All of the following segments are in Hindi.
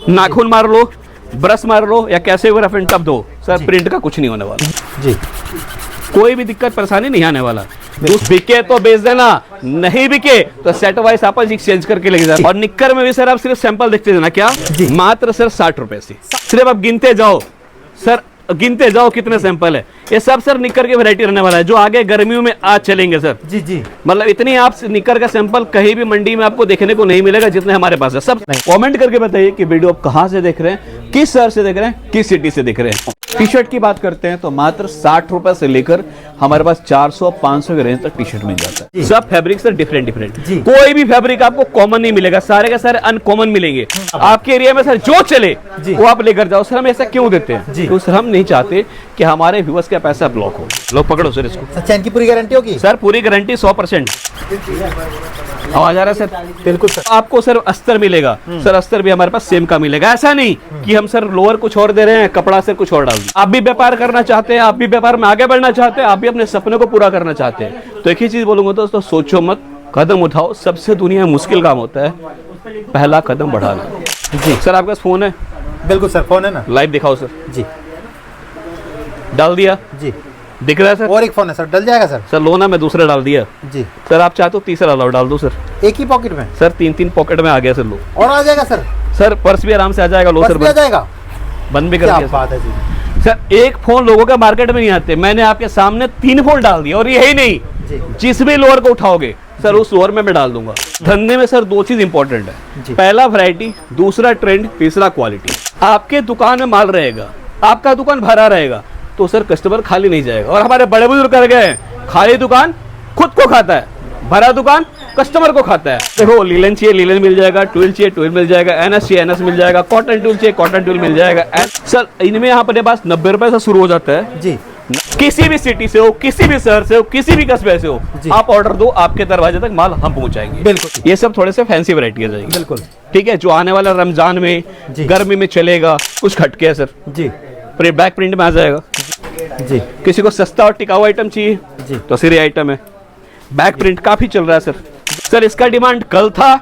नाखून मार लो, ब्रश मार लो या कैसे भी रफ एंड टफ दो सर, प्रिंट का कुछ नहीं होने वाला जी। कोई भी दिक्कत परेशानी नहीं आने वाला। बिके तो बेच देना, नहीं बिके तो सेट वाइज आप एक्सचेंज करके लेके जाना। और निक्कर में भी सर आप सिर्फ सैंपल देखते देना, क्या मात्र सर 60 रुपए से। सिर्फ आप गिनते जाओ सर, गिनते जाओ कितने सैंपल है। ये सब सर निक्कर की वैरायटी रहने वाला है जो आगे गर्मियों में आज चलेंगे सर। जी जी, मतलब इतनी आप निक्कर का सैंपल कहीं भी मंडी में आपको देखने को नहीं मिलेगा जितने हमारे पास है। सब कमेंट करके बताइए कि वीडियो आप कहां से देख रहे हैं, किस शहर से देख रहे हैं, किस सिटी से देख रहे हैं। टी शर्ट की बात करते हैं तो मात्र 60 रुपए से लेकर हमारे पास 400-500 के रेंज तक टी शर्ट मिल जाता है। सब फैब्रिक सर डिफरेंट डिफरेंट, कोई भी फैब्रिक आपको कॉमन नहीं मिलेगा, सारे के सारे अनकॉमन मिलेंगे। आपके एरिया में सर जो चले वो आप लेकर जाओ। सर हम ऐसा क्यों देते हैं, तो सर हम नहीं चाहते कि हमारे व्यूअर्स का पैसा ब्लॉक हो। लोग पकड़ो सर इसको। चैन की पूरी गारंटी होगी सर, पूरी गारंटी 100%। आवाज आ रहा है सर? बिल्कुल सर। आपको सर अस्तर मिलेगा सर, अस्तर भी हमारे पास सेम का मिलेगा। ऐसा नहीं कि हम सर लोअर कुछ और दे रहे हैं, कपड़ा से कुछ और डाल दिया। आप भी व्यापार करना चाहते हैं, आप भी व्यापार में आगे बढ़ना चाहते हैं, आप भी अपने सपने को पूरा करना चाहते हैं, तो एक ही चीज बोलूंगा दोस्तों, सोचो मत, कदम उठाओ। सबसे दुनिया में मुश्किल काम होता है पहला कदम बढ़ाना। जी सर, आपके पास फोन है? बिल्कुल सर, फोन है ना, लाइव दिखाओ सर। जी, डाल दिया जी, दिख रहा है सर? और एक फोन है सर, डल जाएगा सर? सर लो ना, मैं दूसरा डाल दिया। जी सर, आप चाहते हो तीसरा लाओ, डाल दो सर। एक ही पॉकेट में सर 3-3 पॉकेट में आ गया सर। लो और आ जाएगा सर? सर पर्स भी आराम से आ जाएगा। लो सर, आ जाएगा, बंद भी कर क्या दिया बात है जी। सर। एक फोन लोगों के मार्केट में नहीं आते, मैंने आपके सामने 3 फोन डाल दिया। और यही नहीं, जिस भी लोअर को उठाओगे सर उस लोअर में मैं डाल दूंगा। धंधे में सर 2 चीज इंपॉर्टेंट है, पहला वैरायटी, दूसरा ट्रेंड, तीसरा क्वालिटी। आपके दुकान में माल रहेगा, आपका दुकान भरा रहेगा तो सर कस्टमर खाली नहीं जाएगा। और हमारे बड़े बुजुर्ग कर गए, खाली दुकान खुद को खाता है, भरा दुकान कस्टमर को खाता है। देखो, लीलन चाहिए लीलन मिल जाएगा, ट्विल चाहिए ट्विल मिल जाएगा, एनएस चाहिए एनएस मिल जाएगा, कॉटन ट्विल चाहिए कॉटन ट्विल मिल जाएगा। सर इनमें यहाँ पर पास 90 रुपए से शुरू हो जाता है जी। किसी भी सिटी से हो, किसी भी शहर से हो, किसी भी कस्बे से हो, आप ऑर्डर दो, आपके दरवाजे तक माल हम पहुंचाएंगे। बिल्कुल। ये सब थोड़े से फैंसी वैरायटी जाएगी। बिल्कुल ठीक है, जो आने वाला रमजान में गर्मी में चलेगा। कुछ खटके है सर जी, बैक प्रिंट में आ जाएगा जी। किसी को सस्ता और टिकाऊ आइटम चाहिए जी तो सिर्फ आइटम है, बैक प्रिंट काफी चल रहा है सर। सर इसका डिमांड कल था,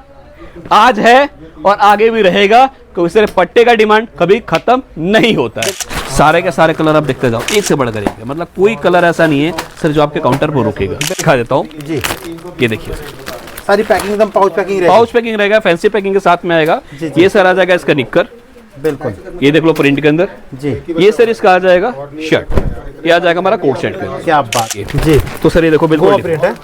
आज है और आगे भी रहेगा, क्योंकि सर पट्टे का डिमांड कभी खत्म नहीं होता है। सारे के सारे कलर आप देखते जाओ, एक से बढ़कर एक, मतलब कोई कलर ऐसा नहीं है सर जो आपके काउंटर पर रुकेगा। दिखा देता हूँ जी, ये देखिए सारी पैकिंग एकदम पाउच पैकिंग रहेगा। पाउच पैकिंग रहेगा, फैंसी पैकिंग के साथ में आएगा। ये सर आ जाएगा इसका निक्कर, बिल्कुल। ये देख लो प्रिंट के अंदर जी। ये सर इसका आ जाएगा शर्ट, ये आ जाएगा हमारा कोट शर्ट का। क्या बात है जी। तो सर ये देखो बिल्कुल प्रिंट है,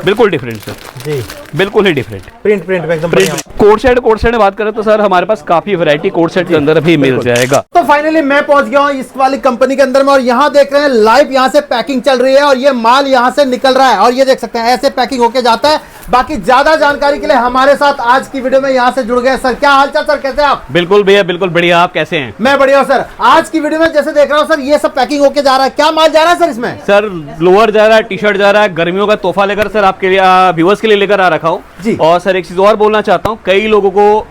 बिल्कुल डिफरेंट सर जी, बिल्कुल ही डिफरेंट प्रिंट में एकदम बढ़िया। कोट सेट में बात करें तो सर हमारे पास काफी वैरायटी कोट सेट के अंदर भी मिल जाएगा। तो फाइनली मैं पहुंच गया हूं इस वाली कंपनी के अंदर में, और यहाँ देख रहे हैं लाइव यहाँ से पैकिंग चल रही है और ये माल यहाँ से निकल रहा है, और ये देख सकते हैं ऐसे पैकिंग होके जाता है। बाकी ज्यादा जानकारी के लिए हमारे साथ आज की वीडियो में यहाँ से जुड़ गए। सर क्या हालचाल सर, कैसे आप? बिल्कुल भैया, बिल्कुल बढ़िया, आप कैसे हैं? मैं बढ़िया हूँ सर। आज की वीडियो में जैसे देख रहा हूँ सर, ये सब पैकिंग होके जा रहा है, क्या माल जा रहा है सर इसमें? सर लोअर जा रहा है, टी शर्ट जा रहा है, गर्मियों का तोहफा लेकर सर आपके लिए व्यूअर्स के लिए लेकर आ रखा हूँ जी। और सर एक चीज और बोलना चाहता हूँ, कई लोगों को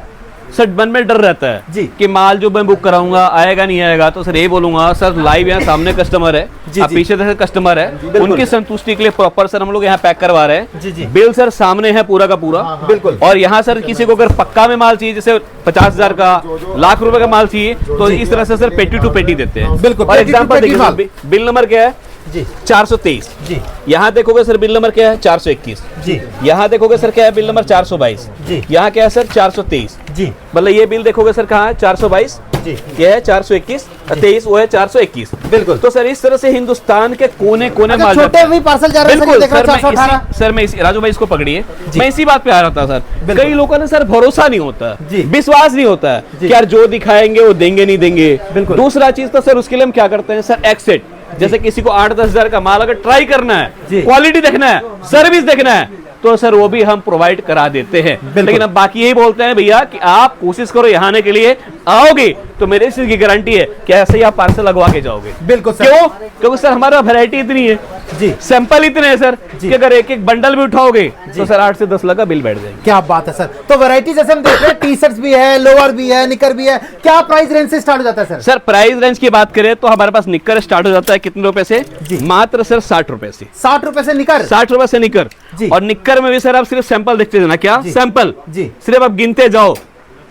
सर मन में डर रहता है जी कि माल जो मैं बुक कराऊंगा आएगा नहीं आएगा, तो सर ये बोलूंगा सर लाइव यहाँ सामने कस्टमर है, आप पीछे से कस्टमर है, उनकी संतुष्टि के लिए प्रॉपर सर हम लोग यहाँ पैक करवा रहे हैं जी। बिल सर सामने है पूरा का पूरा, बिल्कुल। और यहाँ सर किसी को अगर पक्का में माल चाहिए, जैसे 50,000 का, लाख रुपए का माल चाहिए, तो इस तरह से सर पेटी टू पेटी देते हैं, बिल्कुल। और एग्जाम्पल देखिए, बिल नंबर क्या है जी 423 जी। यहाँ देखोगे सर बिल नंबर क्या है 421 जी। यहाँ देखोगे सर क्या है बिल नंबर 422 जी। यहाँ क्या है सर 423 जी। मतलब ये बिल देखोगे सर कहाँ है 422 जी, ये है 421, 23 वो है 421, बिल्कुल। तो सर इस तरह से हिंदुस्तान के कोने कोने माल छोटे भी पार्सल जा रहे हैं सर। मैं राजू भाई इसको पकड़िए, मैं इसी बात पे आ रहा था सर। कई लोगों ने सर भरोसा नहीं होता, विश्वास नहीं होता है कि यार जो दिखाएंगे वो देंगे नहीं देंगे। दूसरा चीज तो सर उसके लिए हम क्या करते हैं सर, एक्सेट, जैसे किसी को 8-10 हजार का माल अगर ट्राई करना है, क्वालिटी देखना है, सर्विस देखना है, तो सर वो भी हम प्रोवाइड करा देते हैं। लेकिन अब बाकी यही बोलते हैं भैया कि आप कोशिश करो यहाँ आने के लिए, आओगे तो मेरे इस चीज की गारंटी है कि ऐसे ही आप पार्सल लगवा के जाओगे। बिल्कुल सर। क्यों? क्योंकि सर हमारा वैरायटी इतनी है जी, सैंपल इतने हैं सर कि अगर एक एक बंडल भी उठाओगे तो सर 8 से 10 लाख का बिल बैठ जाएगा। क्या बात है सर। तो वैरायटी जैसे हम देख रहे हैं, टी शर्ट्स भी है, लोअर भी है, निकर भी है, क्या प्राइस रेंज से स्टार्ट हो जाता है सर? सर प्राइस रेंज की बात करें तो हमारे पास निकर स्टार्ट हो जाता है कितने रुपए से? मात्र सर 60 रुपए से। 60 रुपए से निकर? 60 रुपए से निकर। और निकर में भी सर आप सिर्फ सैंपल देखते जाना, क्या सैंपल जी, सिर्फ आप गिनते जाओ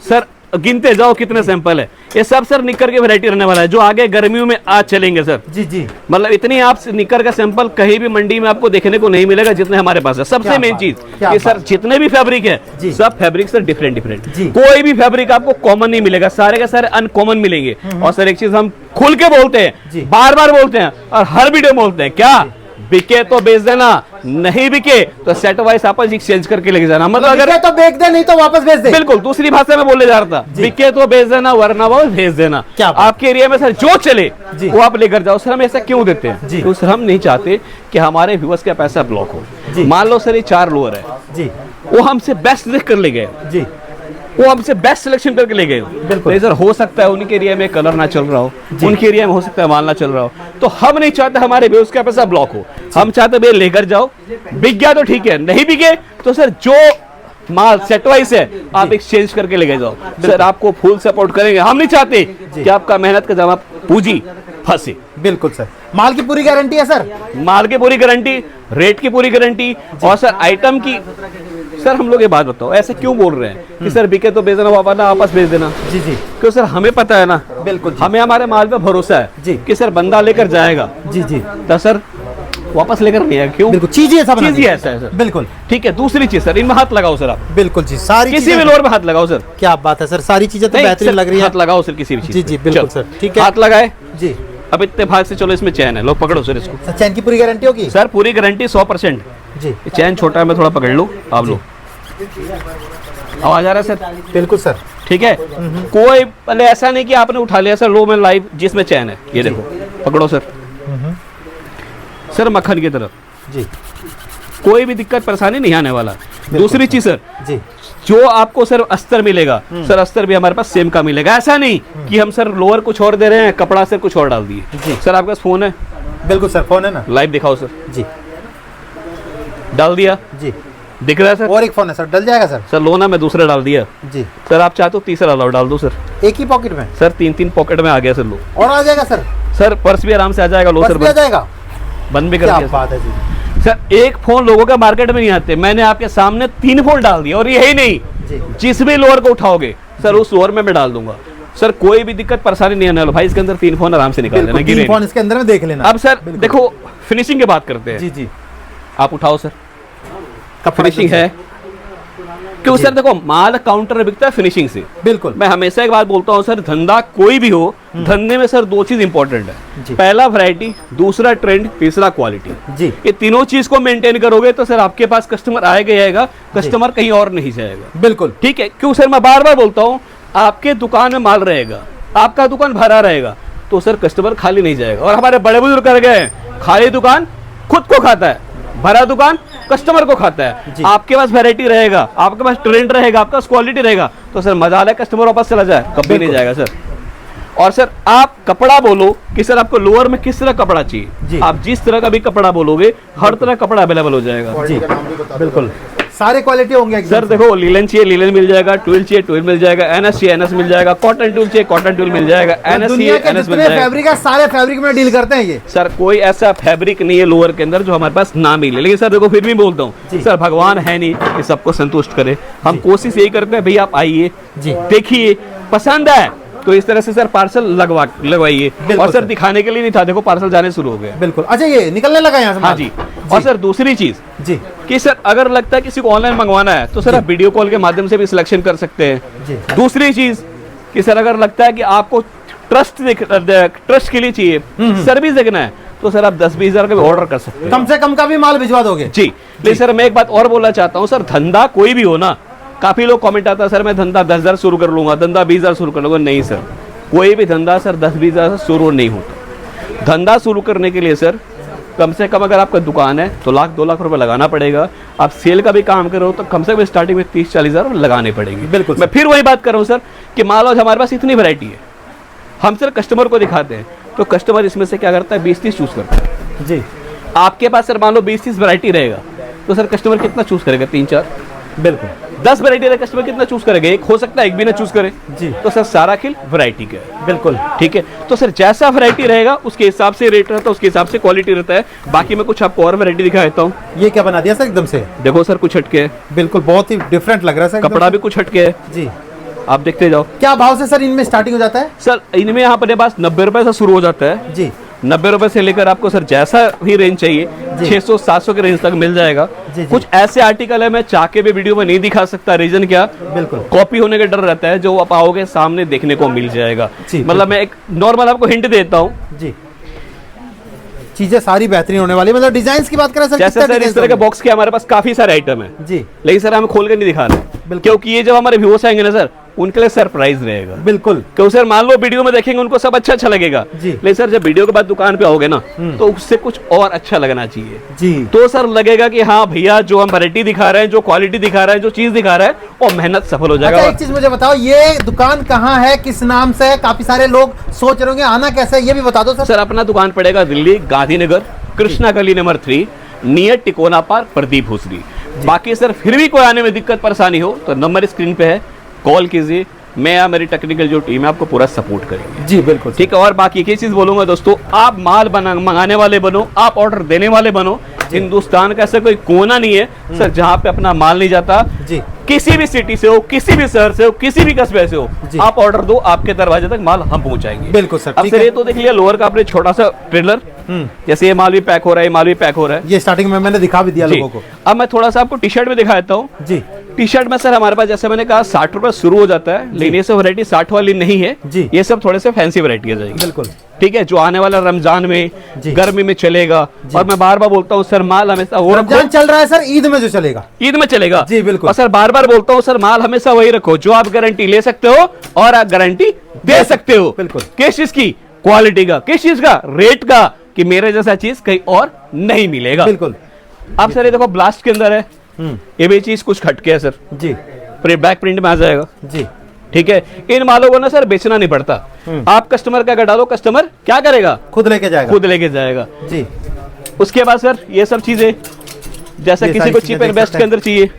सर, गिनते जाओ कितने सैंपल है। ये सब सर निकर की वैरायटी रहने वाला है जो आगे गर्मियों में आज चलेंगे सर। जी जी, मतलब इतनी आप निकर का सैंपल कहीं भी मंडी में आपको देखने को नहीं मिलेगा जितने हमारे पास है। सबसे मेन चीज कि सर जितने भी फैब्रिक है सब फैब्रिक सर डिफरेंट डिफरेंट, कोई भी फैब्रिक आपको कॉमन नहीं मिलेगा, सारे के सारे अनकॉमन मिलेंगे। और सर एक चीज हम खुल के बोलते हैं, बार बार बोलते हैं और हर वीडियो में बोलते हैं, क्या बिके तो बेच देना, नहीं बिके तो सेट वाइज आप एक्सचेंज करके लेके जाना। मतलब अगर तो बेच दे नहीं तो वापस भेज दे। बिल्कुल दूसरी भाषा में बोले जा रहा था, बिके तो बेच देना वरना वो भेज देना। आपके एरिया में सर जो चले वो आप लेकर जाओ। सर हम ऐसा क्यों देते हैं? तो सर हम नहीं चाहते कि हमारे व्यूअर्स का पैसा ब्लॉक हो। मान लो सर ये 4 लोअर है जी, वो हमसे बेस्ट देख कर ले गए जी, वो हमसे बेस्ट सिलेक्शन करके ले गए। बिल्कुल सर हो सकता है उनके एरिया में कलर ना चल रहा हो, उनके एरिया में हो सकता है माल ना चल रहा हो, तो हम नहीं चाहते हमारे व्यूअर्स का पैसा ब्लॉक हो। हम चाहते भैया लेकर जाओ, बिक गया तो ठीक है, नहीं बिके तो सर जो माल सेट वाइज है आप एक्सचेंज करके लेके जाओ। सर आपको फुल सपोर्ट करेंगे। हम नहीं चाहते कि आपका मेहनत का जमा पूंजी फंसे। बिल्कुल सर, माल की पूरी गारंटी है सर, माल की पूरी गारंटी, रेट की पूरी गारंटी और सर आइटम की। सर हम लोग ये बात बताओ ऐसे क्यों बोल रहे हैं कि सर बिके तो बेच देना वापस भेज देना। जी जी, क्यों सर हमें पता है ना, बिल्कुल हमें हमारे माल पे भरोसा है जी कि सर बंदा लेकर जाएगा जी जी, तो सर वापस लेकर नहीं आएगा। क्यों? बिल्कुल चीज ही ऐसा है सर। बिल्कुल ठीक है। दूसरी चीज सर इनमें हाथ लगाओ सर आप। बिल्कुल जी, सारी किसी भी लोअर में हाथ लगाओ सर। क्या बात है सर, सारी चीजें तो बेहतरीन लग रही है। हाथ लगाओ सर किसी भी चीज। जी जी बिल्कुल सर, ठीक है हाथ लगाए जी। अब इतने भाग से चलो इसमें चैन है, लोग पकड़ो सर इसको। चैन की पूरी गारंटी होगी सर? पूरी गारंटी 100% जी। चैन छोटा है, मैं थोड़ा पकड़ लूँ, आप लो। आवाज आ रहा है सर? बिल्कुल सर, ठीक है। कोई पहले ऐसा नहीं कि आपने उठा लिया सर लो में लाइव जिसमें चैन है, ये देखो पकड़ो सर। सर मक्खन की तरफ जी, कोई भी दिक्कत परेशानी नहीं आने वाला। दूसरी चीज सर जी, जो आपको सर अस्तर मिलेगा सर अस्तर भी हमारे पास सेम का मिलेगा। ऐसा नहीं कि हम सर लोअर कुछ और दे रहे हैं, कपड़ा सर कुछ और डाल दिए। सर आपके पास फोन है? बिल्कुल सर फोन है ना, लाइव दिखाओ सर जी। डाल दिया जी, दिख रहा है सर? और एक फोन है सर, डल जाएगा सर? सर लो ना, मैं दूसरा डाल दिया जी। सर आप चाहते हो तीसरा लाओ, डाल दो सर। एक ही पॉकेट में सर? 3 पॉकेट में आ गया सर। लो और आ जाएगा सर? सर पर्स भी आराम से आ जाएगा। लो सर, आ जाएगा, बंद भी कर दिया। बात है जी सर, एक फोन लोगों के मार्केट में नहीं आते, मैंने आपके सामने 3 फोन डाल दिया। और यही नहीं, जिस भी लोअर को उठाओगे सर उस लोअर में मैं डाल दूंगा। सर कोई भी दिक्कत परेशानी नहीं आने वाला भाई, इसके अंदर 3 फोन आराम से निकाल लेना। 3 फोन इसके अंदर में देख लेना। अब सर देखो फिनिशिंग की बात करते हैं जी जी, आप उठाओ सर। फिनिशिंग है क्यों सर? देखो माल काउंटर बिकता है फिनिशिंग से। बिल्कुल, मैं हमेशा एक बात बोलता हूँ सर, धंधा कोई भी हो, धंधे में सर 2 चीज इंपॉर्टेंट है। पहला वैरायटी, दूसरा ट्रेंड, तीसरा क्वालिटी जी। ये तीनों चीज को मेंटेन करोगे तो सर आपके पास कस्टमर आएगा, कस्टमर कहीं और नहीं जाएगा। बिल्कुल ठीक है। क्यों सर? मैं बार बार बोलता हूँ, आपके दुकान में माल रहेगा, आपका दुकान भरा रहेगा तो सर कस्टमर खाली नहीं जाएगा। और हमारे बड़े बुजुर्ग कर गए, खाली दुकान खुद को खाता है, भरा दुकान कस्टमर को खाता है। आपके पास वैरायटी रहेगा, आपके पास ट्रेंड रहेगा, आपके पास क्वालिटी रहेगा तो सर मजा आ कस्टमर वापस चला जाए, कभी नहीं जाएगा सर। और सर आप कपड़ा बोलो कि सर आपको लोअर में किस तरह कपड़ा चाहिए, आप जिस तरह का भी कपड़ा बोलोगे हर तरह कपड़ा अवेलेबल हो जाएगा जी। बिल्कुल सारे क्वालिटी होंगे सर। देखो लीलन चाहिए लीलन मिल जाएगा, ट्विल चाहिए ट्विल मिल जाएगा, एनएस चाहिए एनएस मिल जाएगा, कॉटन ट्विल चाहिए कॉटन ट्विल मिल जाएगा, एनएस चाहिए एनएस मिल जाएगा। फैब्रिक है, सारे फैब्रिक में डील करते हैं ये सर। कोई ऐसा फैब्रिक नहीं है लोअर के अंदर जो हमारे पास ना मिले। लेकिन सर देखो फिर भी बोलता हूँ सर, भगवान है नहीं कि सबको संतुष्ट करे। हम कोशिश यही करते हैं, भैया आप आइए देखिए, पसंद है तो इस तरह से सर पार्सल लगवाइए। और सर दिखाने के लिए नहीं था, देखो पार्सल जाने शुरू हो गए। बिल्कुल। अच्छा ये निकलने लगा यहाँ से? हाँ जी। और सर दूसरी चीज जी कि सर अगर लगता है किसी को ऑनलाइन मंगवाना है तो सर आप वीडियो कॉल के माध्यम से भी सिलेक्शन कर सकते हैं। दूसरी चीज कि सर अगर लगता है कि आपको ट्रस्ट के लिए चाहिए, सर्विस देखना है तो सर आप 10-20 हजार का भी ऑर्डर कर सकते हैं, कम से कम का भी माल भिजवा दोगे जी। लेकिन सर मैं एक बात और बोलना चाहता हूँ सर, धंधा कोई भी हो ना, काफी लोग कमेंट आता है सर मैं धंधा 10,000 शुरू कर लूंगा, धंधा 20,000 शुरू कर लूंगा। नहीं सर, कोई भी धंधा सर 10-20 हजार से शुरू नहीं होता। धंधा शुरू करने के लिए सर कम से कम अगर आपका दुकान है तो 1-2 लाख रुपए लगाना पड़ेगा। आप सेल का भी काम करो तो कम से कम स्टार्टिंग में 30-40 हजार लगाने पड़ेंगे। बिल्कुल। मैं फिर वही बात कर रहा हूँ सर कि मान लो हमारे पास इतनी वैरायटी है, हम सर कस्टमर को दिखाते हैं तो कस्टमर इसमें से क्या करता है, 20-30 चूज करता है जी। आपके पास सर मान लो 20-30 वैरायटी रहेगा तो सर कस्टमर कितना चूज करेगा? 3-4। बिल्कुल। 10 वैरायटी रहे कस्टमर कितना चूज करेगा? एक हो सकता है एक भी ना चूज करे जी। तो सर सारा खेल वैरायटी का है। बिल्कुल ठीक है। तो सर जैसा वैरायटी रहेगा उसके हिसाब से रेट रहता है, उसके हिसाब से क्वालिटी रहता है। बाकी मैं कुछ आपको और वैरायटी दिखा देता हूँ। ये क्या बना दिया सर एकदम से? देखो सर कुछ हटके है। बिल्कुल बहुत ही डिफरेंट लग रहा है सर, कपड़ा भी कुछ हटके है जी। आप देखते जाओ। क्या भाव से सर इनमें स्टार्टिंग हो जाता है? सर इनमें यहाँ अपने पास 90 रुपए से शुरू हो जाता है जी। 90 रुपए से लेकर आपको सर जैसा भी रेंज चाहिए 600-700 के रेंज तक मिल जाएगा। जी। कुछ ऐसे आर्टिकल है मैं चाह के भी वीडियो में नहीं दिखा सकता, रीजन क्या, बिल्कुल कॉपी होने का डर रहता है, जो आप आओगे सामने देखने को मिल जाएगा। मतलब मैं एक नॉर्मल आपको हिंट देता हूँ जी, चीजें सारी बेहतरीन होने वाली। मतलब डिजाइन की बात करें सर, जैसे सर इस तरह के बॉक्स के हमारे पास काफी सारे आइटम है जी, लेकिन सर हम खोल के नहीं दिखा रहे क्योंकि ये जब हमारे व्यूअर्स आएंगे ना सर उनके लिए सरप्राइज रहेगा। बिल्कुल, क्योंकि सर मान लो वीडियो में देखेंगे उनको सब अच्छा लगेगा जी, लेकिन सर जब वीडियो के बाद दुकान पे आओगे ना तो उससे कुछ और अच्छा लगना चाहिए जी। तो सर लगेगा कि हाँ भैया जो हम वैरायटी दिखा रहे हैं, जो क्वालिटी दिखा रहे हैं, जो चीज दिखा रहे हैं वो मेहनत सफल हो जाएगा। अच्छा, एक चीज मुझे बताओ, ये दुकान कहाँ है, किस नाम से है? काफी सारे लोग सोच रहे होंगे आना कैसे है, ये भी बता दो सर। सर अपना दुकान पड़ेगा दिल्ली गांधीनगर कृष्णा गली number 3 near Tikona park Pradeep Bhusari. बाकी सर फिर भी कोई आने में दिक्कत परेशानी हो तो नंबर स्क्रीन पे है, कॉल कीजिए, मैं या मेरी टेक्निकल जो टीम है आपको पूरा सपोर्ट करेंगे। जी बिल्कुल ठीक है। और बाकी एक ही चीज बोलूंगा दोस्तों, आप माल मंगाने वाले बनो, आप ऑर्डर देने वाले बनो। हिंदुस्तान का ऐसा कोई कोना नहीं है सर जहां पे अपना माल नहीं जाता। जी, किसी भी सिटी से हो, किसी भी शहर से हो, किसी भी कस्बे से हो, आप ऑर्डर दो, आपके दरवाजे तक माल हम पहुंचाएंगे। बिल्कुल सर। अब सर ये तो देख लिया लोअर का आपने छोटा सा ट्रेलर, जैसे ये माल भी पैक हो रहा है, माल भी पैक हो रहा है, ये स्टार्टिंग में मैंने दिखा भी दिया लोगों को। अब मैं थोड़ा सा आपको टी शर्ट में दिखा देता हूँ। जी, टी शर्ट में सर हमारे पास जैसे मैंने कहा 60 रुपए शुरू हो जाता है, लेकिन ये सब वैरायटी 60 वाली नहीं है जी, ये सब थोड़े से फैंसी वैरायटी है जाएगी। बिल्कुल ठीक है, जो आने वाला रमजान में गर्मी में चलेगा। और मैं बार बार बोलता हूँ सर माल हमेशा वो रमजान चल रहा है सर, ईद में जो चलेगा, ईद में चलेगा जी बिल्कुल। और सर बार बार बोलता हूँ सर माल हमेशा वही रखो जो आप गारंटी ले सकते हो और आप गारंटी दे सकते हो। बिल्कुल। किस चीज की? क्वालिटी का, किस चीज का? रेट का, कि मेरे जैसा चीज कहीं और नहीं मिलेगा। बिल्कुल। अब सर ये देखो ब्लास्ट के अंदर है, ये भी चीज कुछ खटके है सर जी, बैक प्रिंट में आ जाएगा। जी, ठीक है। इन मालों को ना सर बेचना नहीं पड़ता, आप कस्टमर का अगर डालो कस्टमर क्या करेगा? खुद लेके जाएगा, खुद लेके जाएगा जी। उसके बाद सर ये सब चीजें जैसा किसी को चीप एंड बेस्ट के अंदर चाहिए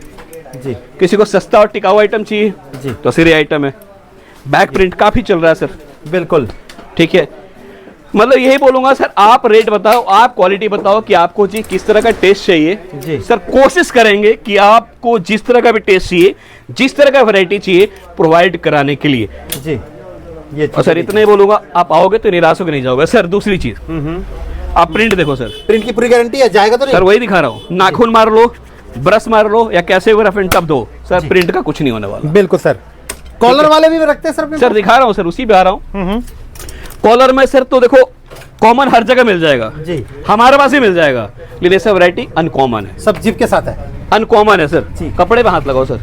जी, किसी को सस्ता और टिकाऊ आइटम चाहिए जी, तो सिर्फ आइटम है। बैक प्रिंट काफी चल रहा है सर। बिल्कुल। ठीक है, मतलब यही बोलूंगा सर आप रेट बताओ, आप क्वालिटी बताओ कि आपको जी किस तरह का टेस्ट चाहिए जी। सर कोशिश करेंगे कि आपको जिस तरह का भी टेस्ट चाहिए, जिस तरह का वैरायटी चाहिए प्रोवाइड कराने के लिए जी। ये और सर इतना ही बोलूंगा, आप आओगे तो निराश होकर नहीं जाओगे। सर दूसरी चीज आप प्रिंट देखो सर, प्रिंट की पूरी गारंटी है, जाएगा तो नहीं? सर वही दिखा रहा हूँ, नाखून मार लो, ब्रश मार लो या कैसे भी रफ एंड टफ दो सर, प्रिंट का कुछ नहीं होने वाला। बिल्कुल सर। कॉलर वाले भी रखते हैं सर? सर दिखा रहा हूँ सर, उसी पे आ रहा हूँ। कॉलर में सर तो देखो कॉमन हर जगह मिल जाएगा जी, हमारे पास ही मिल जाएगा, लेकिन ऐसा वैरायटी अनकॉमन है, सब जिप के साथ है, अनकॉमन है सर। जी। कपड़े पे हाथ लगाओ सर,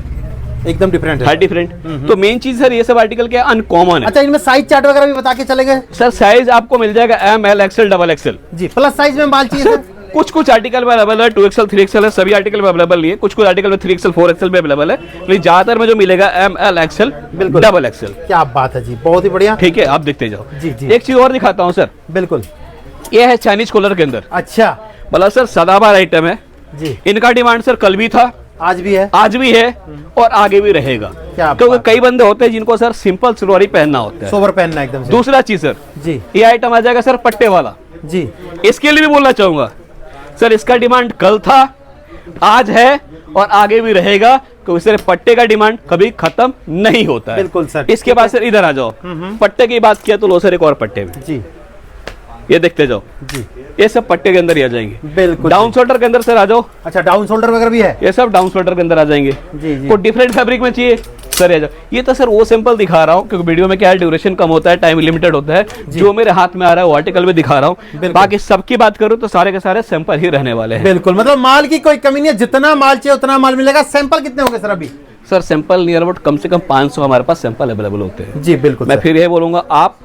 एकदम डिफरेंट है, हर डिफरेंट। तो मेन चीज सर ये सब आर्टिकल क्या अनकॉमन है। अच्छा, इनमें साइज चार्ट वगैरह भी बता के चलेंगे सर साइज आपको मिल जाएगा M L XL double XL जी। प्लस साइज में माल चाहिए सर? कुछ कुछ आर्टिकल में अवेलेबल है, 2XL 3XL है, सभी आर्टिकल में अवेलेबल नहीं है, कुछ कुछ आर्टिकल में 3XL 4XL में अवेलेबल है, लेकिन ज्यादातर में जो मिलेगा ML XL डबल XL। क्या बात है जी, बहुत ही बढ़िया। ठीक है, आप देखते जाओ। जी जी, एक चीज और दिखाता हूँ सर, बिल्कुल। ये है चाइनीज कॉलर के अंदर। अच्छा, मतलब सर सदाबहार आइटम है जी, इनका डिमांड सर कल भी था, आज भी है, आज भी है और आगे भी रहेगा। क्या क्योंकि कई बंदे होते हैं जिनको सर सिंपल सलवार ही पहनना होता है, सोबर पहनना एकदम से। दूसरा चीज सर जी, ये आइटम आ जाएगा सर पट्टे वाला जी, इसके लिए भी बोलना चाहूंगा सर, इसका डिमांड कल था, आज है और आगे भी रहेगा, क्योंकि सर पट्टे का डिमांड कभी खत्म नहीं होता है। बिल्कुल सर। इसके बाद सर इधर आ जाओ, पट्टे की बात किया तो लो सर एक और पट्टे में, जी, ये देखते जाओ जी, ये सब पट्टे के अंदर ही आ जाएंगे। बिल्कुल। डाउन शोल्डर के अंदर सर आ जाओ। अच्छा, डाउन शोल्डर वगैरह भी है, ये सब डाउन शोल्डर के अंदर आ जाएंगे। जी जी, को डिफरेंट फैब्रिक में चाहिए सर आ जाओ। ये तो सर वो सैंपल दिखा रहा हूँ क्योंकि वीडियो में क्या है ड्यूरेशन कम होता है, टाइम लिमिटेड होता है, जो मेरे हाथ में आ रहा है वो आर्टिकल में दिखा रहा हूँ। बाकी सबकी बात करूँ तो सारे के सारे सैंपल ही रहने वाले हैं। बिल्कुल, मतलब माल की कोई कमी नहीं है, जितना माल चाहिए उतना माल मिलेगा। सैंपल कितने होंगे सर अभी? सर सैंपल नियर अबाउट कम से कम 500 हमारे पास सैंपल अवेलेबल होते हैं। जी बिल्कुल। मैं फिर ये बोलूंगा, आप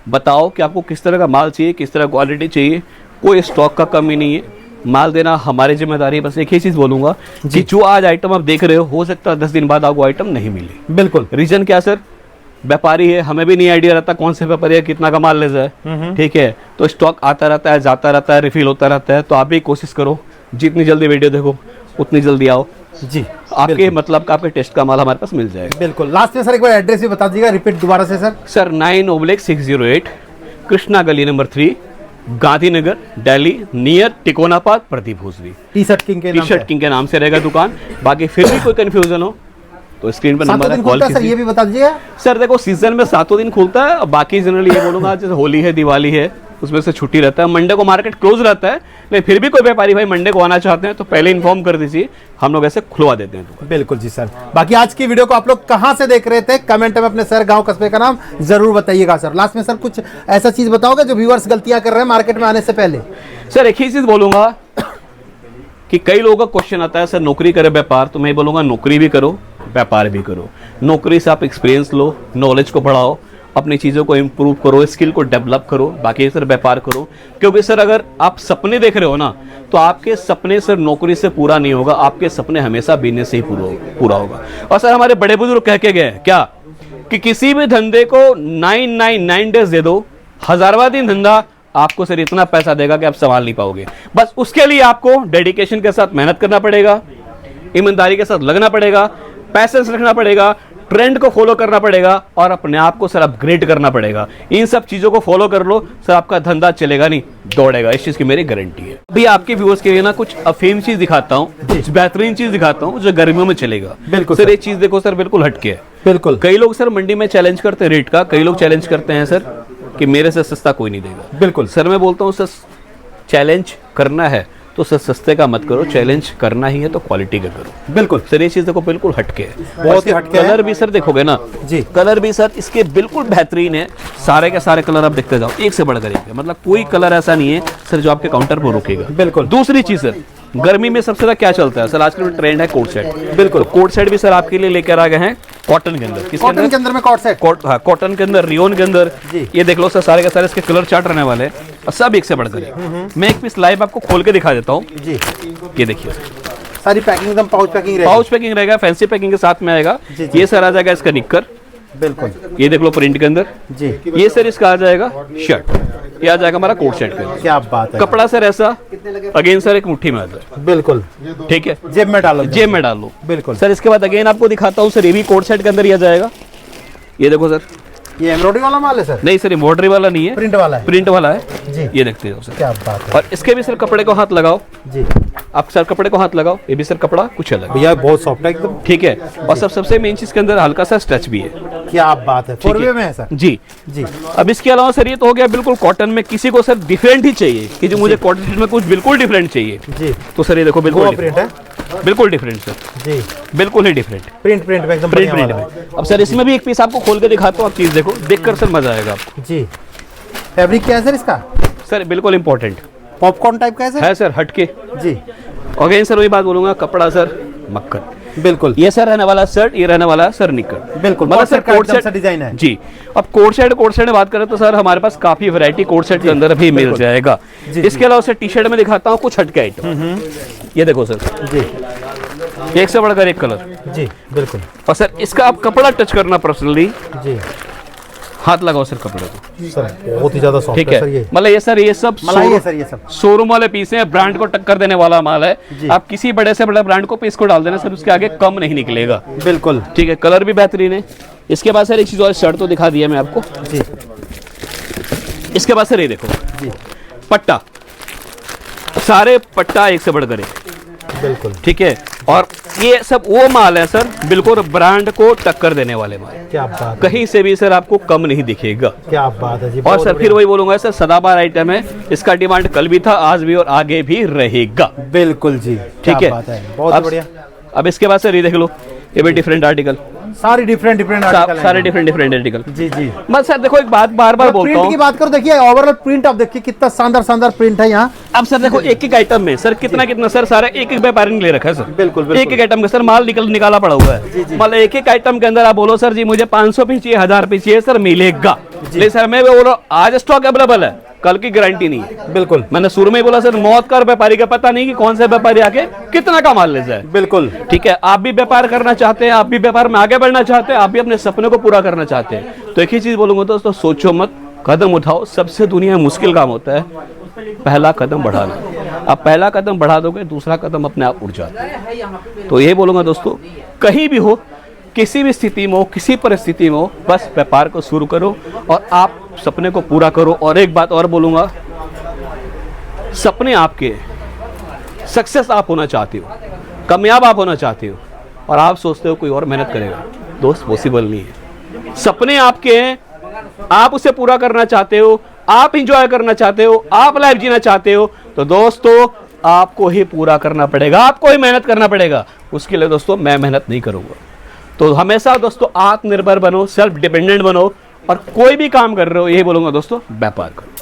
बताओ कि आपको किस तरह का माल चाहिए, किस तरह क्वालिटी चाहिए, कोई स्टॉक का कमी नहीं है, माल देना हमारी जिम्मेदारी है। बस एक ही चीज बोलूंगा कि जो आज आइटम आप देख रहे हो सकता है 10 दिन बाद आपको आइटम नहीं मिले। बिल्कुल। रीजन क्या सर? व्यापारी है, हमें भी नहीं आइडिया रहता कौन से व्यापारी है कितना का माल ले जाए। ठीक है, तो स्टॉक आता रहता है, जाता रहता है, रिफिल होता रहता है। तो आप भी कोशिश करो जितनी जल्दी वीडियो देखो उतनी जल्दी आओ जी, आपके मतलब का आपके टेस्ट का माल हमारे पास मिल जाएगा। बिल्कुल। लास्ट में सर एक बार एड्रेस भी बता दीजिएगा, रिपीट दोबारा से सर। सर 9/608 कृष्णा गली number 3 Gandhinagar Delhi near Tikona park Pradeep Bhusari. T shirt king के नाम से रहेगा दुकान। बाकी फिर भी कोई कंफ्यूजन हो तो स्क्रीन पर सातों नंबर है, दिन कॉल खुलता है सर, कीजिए। ये भी बता दीजिएगा। सर देखो सीजन में 7 दिन खुलता है, बाकी जनरली ये बोलूंगा जैसे होली है, दिवाली है, उसमें से छुट्टी रहता है। मंडे को मार्केट क्लोज रहता है, लेकिन फिर भी कोई व्यापारी भाई मंडे को आना चाहते हैं तो पहले इन्फॉर्म कर दीजिए, हम लोग ऐसे खुलवा देते हैं दुकान। बिल्कुल जी सर। बाकी आज की वीडियो को आप लोग कहां से देख रहे थे, कमेंट में अपने शहर, गांव, कस्बे का नाम जरूर बताइएगा सर। लास्ट में सर कुछ ऐसा चीज बताओगे जो व्यूअर्स गलतियां कर रहे हैं मार्केट में आने से पहले? सर एक ही चीज बोलूंगा कि कई लोगों का क्वेश्चन आता है सर नौकरी करे व्यापार, तो मैं बोलूंगा नौकरी भी करो व्यापार भी करो। नौकरी से आप एक्सपीरियंस लो, नॉलेज को बढ़ाओ, अपनी चीज़ों को इम्प्रूव करो, स्किल को डेवलप करो, बाकी सर व्यापार करो। क्योंकि सर अगर आप सपने देख रहे हो ना, तो आपके सपने सर नौकरी से पूरा नहीं होगा, आपके सपने हमेशा बिजनेस से ही पूरा होगा। और सर हमारे बड़े बुजुर्ग कह के गए क्या कि किसी भी धंधे को 999 डेज दे दो, 1000वां दिन धंधा आपको सर इतना पैसा देगा कि आप संभाल नहीं पाओगे। बस उसके लिए आपको डेडिकेशन के साथ मेहनत करना पड़ेगा, ईमानदारी के साथ लगना पड़ेगा, पैसेंस रखना पड़ेगा, ट्रेंड को फॉलो करना पड़ेगा और अपने आप को सर अपग्रेड करना पड़ेगा। इन सब चीजों को फॉलो कर लो सर, आपका धंधा चलेगा नहीं दौड़ेगा, इस चीज की मेरी गारंटी है। अभी आपके व्यूअर्स के लिए ना कुछ अफीम चीज दिखाता हूँ, कुछ बेहतरीन चीज दिखाता हूँ जो गर्मियों में चलेगा। बिल्कुल सर, एक चीज देखो सर, बिल्कुल हटके है। बिल्कुल। कई लोग सर मंडी में चैलेंज करते हैं रेट का, कई लोग चैलेंज करते हैं सर कि मेरे से सस्ता कोई नहीं देगा। बिल्कुल सर मैं बोलता हूँ सर, चैलेंज करना है तो सर सस्ते का मत करो, चैलेंज करना ही है तो क्वालिटी का करो। बिल्कुल सर ये चीज देखो बिल्कुल हटके है, बहुत ही हटके है। कलर भी सर देखोगे ना जी, कलर भी सर इसके बिल्कुल बेहतरीन है। सारे के सारे कलर आप देखते जाओ, एक से बढ़कर एक है, मतलब कोई कलर ऐसा नहीं है सर जो आपके काउंटर पर रुकेगा। बिल्कुल। दूसरी चीज सर, गर्मी में सबसे ज्यादा क्या चलता है सर, आजकल ट्रेंड है कोट सेट। बिल्कुल। तो कोट सेट भी सर आपके लिए लेकर आ गए हैं कॉटन के अंदर। किसके कॉटन के अंदर में कॉट सेट, हाँ, कॉटन के अंदर, रियोन के अंदर। जी। ये देख लो सर, सारे के सारे इसके कलर चार्ट रहने वाले हैं और सब एक से बढ़कर एक। मैं एक पीस लाइव आपको खोल के दिखा देता हूँ। जी, ये देखिए सारी पैकिंग एकदम पाउच पैकिंग रहेगी। पाउच पैकिंग रहेगा, फैंसी पैकिंग के साथ में आएगा। जी, जी। ये सर आ जाएगा इसका निक्कर, बिल्कुल। ये देख लो प्रिंट के अंदर। जी, ये सर इसका आ जाएगा शर्ट, ये आ जाएगा हमारा कोट सेट के अंदर। क्या बात है। कपड़ा सर ऐसा अगेन सर एक मुट्ठी में आता है। बिल्कुल ठीक है, जेब में डालो, जेब में डाल लो। बिल्कुल सर इसके बाद अगेन आपको दिखाता हूँ सर, ये भी कोट सेट के अंदर ही आ जाएगा। ये देखो सर, ये एम्ब्रॉयडरी वाला माल है सर? नहीं सर एम्ब्रॉयडरी वाला नहीं है, प्रिंट वाला है। प्रिंट वाला है जी। ये देखते हो सर, क्या बात है। और इसके भी सर कपड़े को हाथ लगाओ। जी, आप सर कपड़े को हाथ लगाओ, ये भी सर कपड़ा कुछ अलग है। भैया बहुत सॉफ्ट है एकदम। ठीक है, और सबसे मेन चीज के अंदर हल्का सा स्ट्रेच भी है। क्या बात है, ठीक 4 में है सर? जी जी। अब इसके अलावा सर ये तो हो गया बिल्कुल कॉटन में। किसी को सर डिफरेंट ही चाहिए कि जो मुझे कॉटन में कुछ बिल्कुल डिफरेंट चाहिए, जी, तो सर ये देखो गोवा बिल्कुल प्रिंट है। बिल्कुल डिफरेंट सर, जी, बिल्कुल ही डिफरेंट प्रिंट में एकदम प्रिंट बढ़िया प्रिंट वाला में। अब सर इसमें भी एक पीस आपको खोल के दिखाता हूँ, आप चीज देखो, देखकर सर मजा आएगा आपको। है। जी, फैब्रिक क्या है सर इसका? सर बिल्कुल इंपॉर्टेंट पॉपकॉर्न टाइप का है सर? है सर, हटके। जी, अगेन सर वही बात बोलूंगा, कपड़ा सर मक्खन। बिल्कुल। ये सर रहने वाला शर्ट, ये रहने वाला सर निकर। बिल्कुल, मतलब कोट सर सेट का कोट एकदम सा सेट डिजाइन है। जी। अब कोट सेट में बात करें तो सर हमारे पास काफी वैरायटी कोट सेट के अंदर भी मिल जाएगा। इसके अलावा सर टी शर्ट में दिखाता हूँ कुछ हटके आइटम। ये देखो सर, जी, एक से बढ़कर एक कलर। जी, बिल्कुल। और सर इसका आप कपड़ा टच करना पर्सनली, जी, हाथ लगाओ सर कपड़े को। सर बहुत ही ज्यादा सॉफ्ट ठीक है है, सर ये। मतलब ये सर ये सब मलाई है सर ये सब। शोरूम वाले पीस हैं, ब्रांड को टक्कर देने वाला माल है। जी। आप किसी बड़े से बड़े ब्रांड को पीस को डाल देना सर, उसके आगे कम नहीं निकलेगा। बिल्कुल। ठीक है, कलर भी बेहतरीन है। इसके बाद सर एक चीज और, शर्ट तो दिखा दिया मैं आपको। जी, इसके बाद सर ये देखो जी, पट्टा, सारे पट्टा एक से बढ़कर एक। बिल्कुल। ठीक है, और ये सब वो माल है सर बिल्कुल ब्रांड को टक्कर देने वाले माल। क्या बात है। कहीं से भी सर आपको कम नहीं दिखेगा। क्या बात है जी। और बहुत सर फिर वही बोलूंगा सर, सदाबहार आइटम है, इसका डिमांड कल भी था, आज भी और आगे भी रहेगा। बिल्कुल जी। ठीक क्या है, बात है, बहुत ही बढ़िया। अब इसके बाद सर ये देख लो, ये भी डिफरेंट आर्टिकल, सारी डिफरेंट आर्टिकल हैं। सारे डिफरेंट आर्टिकल। जी, जी। बस सर देखो एक बात बार बार बोलता प्रिंट की हूँ। बात करो, देखिए ओवरऑल प्रिंट आप देखिए कितना शानदार प्रिंट है यहाँ। अब सर देखो एक एक आइटम में सर कितना सर सारा एक व्यापारी ने ले रखा है सर। बिल्कुल, एक आइटम का सर माल निकाला पड़ा हुआ है। मतलब एक आइटम के अंदर आप बोलो सर जी मुझे 500 पीस चाहिए, 1000 पीस चाहिए, सर मिलेगा। लेकिन सर मैं बोल रहा हूँ आज स्टॉक अवेलेबल है, कल की गारंटी नहीं है। बिल्कुल। मैंने शुरू में ही बोला सर, मौत का और व्यापारी का पता नहीं कि कौन सा व्यापारी आके कितना का माल ले जाए। बिल्कुल। ठीक है, आप भी व्यापार करना चाहते हैं, आप भी व्यापार में आगे बढ़ना चाहते हैं, आप भी अपने सपने को पूरा करना चाहते हैं, तो एक ही चीज बोलूंगा दोस्तों, सोचो मत, कदम उठाओ। सबसे दुनिया में मुश्किल काम होता है पहला कदम बढ़ाना। आप पहला कदम बढ़ा दोगे, दूसरा कदम अपने आप उठ जाता है। तो ये बोलूंगा दोस्तों, कहीं भी हो, किसी भी स्थिति में हो, किसी परिस्थिति में हो, बस व्यापार को शुरू करो और आप सपने को पूरा करो। और एक बात और बोलूंगा, सपने आपके, सक्सेस आप होना चाहते हो, कामयाब आप होना चाहते हो, और आप सोचते हो कोई और मेहनत करेगा, दोस्त पॉसिबल नहीं है। सपने आपके हैं, आप उसे पूरा करना चाहते हो, आप इंजॉय करना चाहते हो, आप लाइफ जीना चाहते हो, तो दोस्तों आपको ही पूरा करना पड़ेगा, आपको ही मेहनत करना पड़ेगा। उसके लिए दोस्तों मैं मेहनत नहीं करूंगा। तो हमेशा दोस्तों आत्मनिर्भर बनो, सेल्फ डिपेंडेंट बनो, और कोई भी काम कर रहे हो यही बोलूंगा दोस्तों, व्यापार करो।